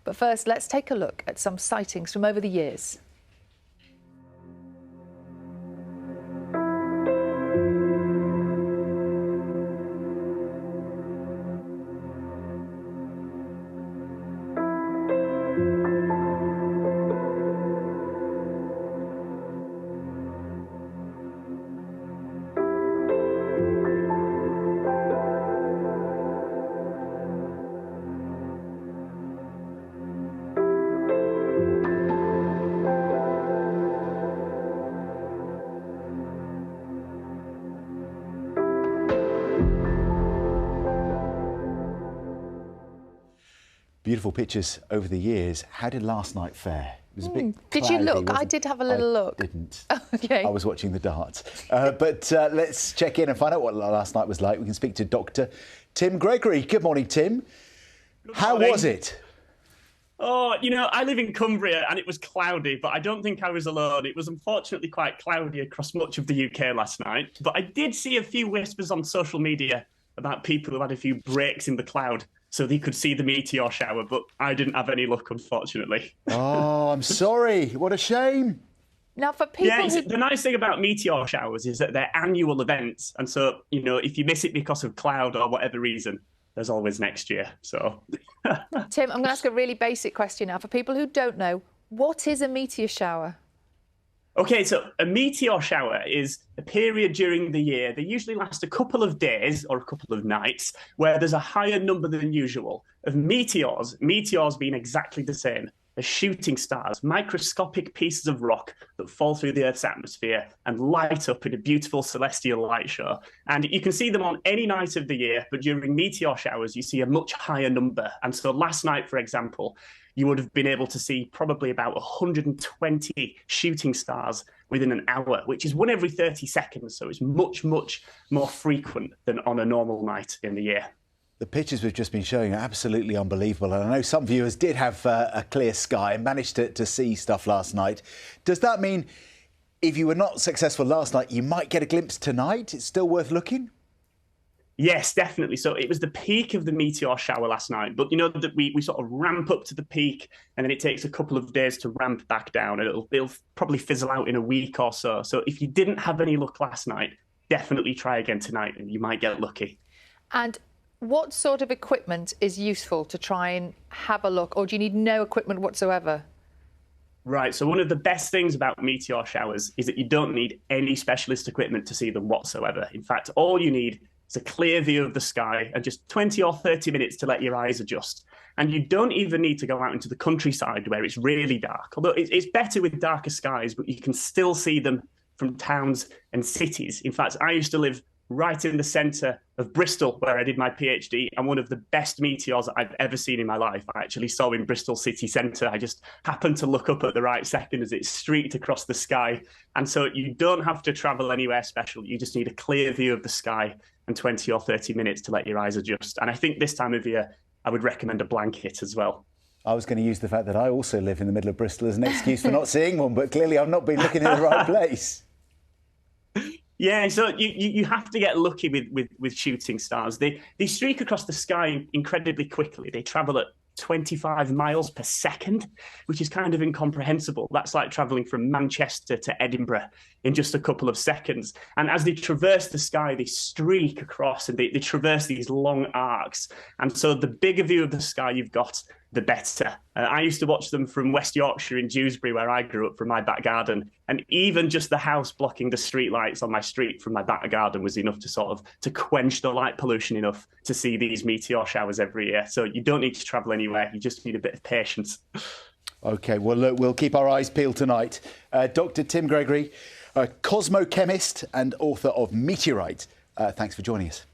But first, let's take a look at some sightings from over the years. Beautiful pictures over the years. How did last night fare? It was a bit Did cloudy, you look? I wasn't did have a little look. I didn't. OK. I was watching the darts. But let's check in and find out what last night was like. We can speak to Dr. Tim Gregory. Good morning, Tim. How was it? Oh, you know, I live in Cumbria and it was cloudy, but I don't think I was alone. It was unfortunately quite cloudy across much of the UK last night. But I did see a few whispers on social media about people who had a few breaks in the cloud so they could see the meteor shower, but I didn't have any luck, unfortunately. Oh, I'm sorry. What a shame. Now, for people the nice thing about meteor showers is that they're annual events. And so, you know, if you miss it because of cloud or whatever reason, there's always next year. So, Tim, I'm going to ask a really basic question now. For people who don't know, what is a meteor shower? OK, so a meteor shower is a period during the year. They usually last a couple of days or a couple of nights where there's a higher number than usual of meteors being exactly the same as shooting stars, microscopic pieces of rock that fall through the Earth's atmosphere and light up in a beautiful celestial light show. And you can see them on any night of the year, but during meteor showers, you see a much higher number. And so last night, for example, you would have been able to see probably about 120 shooting stars within an hour, which is one every 30 seconds. So it's much, much more frequent than on a normal night in the year. The pictures we've just been showing are absolutely unbelievable. And I know some viewers did have a clear sky and managed to see stuff last night. Does that mean if you were not successful last night, you might get a glimpse tonight? It's still worth looking? Yes, definitely. So it was the peak of the meteor shower last night. But, you know, that we sort of ramp up to the peak and then it takes a couple of days to ramp back down. And it'll probably fizzle out in a week or so. So if you didn't have any luck last night, definitely try again tonight and you might get lucky. And what sort of equipment is useful to try and have a look? Or do you need no equipment whatsoever? Right. So one of the best things about meteor showers is that you don't need any specialist equipment to see them whatsoever. In fact, all you need is a clear view of the sky and just 20 or 30 minutes to let your eyes adjust. And you don't even need to go out into the countryside where it's really dark, although it's better with darker skies, but you can still see them from towns and cities. In fact, I used to live right in the centre of Bristol, where I did my PhD, and one of the best meteors I've ever seen in my life I actually saw in Bristol city centre. I just happened to look up at the right second as it streaked across the sky. And so you don't have to travel anywhere special. You just need a clear view of the sky and 20 or 30 minutes to let your eyes adjust. And I think this time of year, I would recommend a blanket as well. I was going to use the fact that I also live in the middle of Bristol as an excuse for not seeing one, but clearly I've not been looking in the right place. Yeah, so you have to get lucky with shooting stars. They streak across the sky incredibly quickly. They travel at 25 miles per second, which is kind of incomprehensible. That's like traveling from Manchester to Edinburgh in just a couple of seconds. And as they traverse the sky, they streak across and they traverse these long arcs. And so the bigger view of the sky you've got, the better. I used to watch them from West Yorkshire in Dewsbury, where I grew up, from my back garden. And even just the house blocking the street lights on my street from my back garden was enough to quench the light pollution enough to see these meteor showers every year. So you don't need to travel anywhere. You just need a bit of patience. OK, well, look, we'll keep our eyes peeled tonight. Dr. Tim Gregory, cosmochemist and author of Meteorite. Thanks for joining us.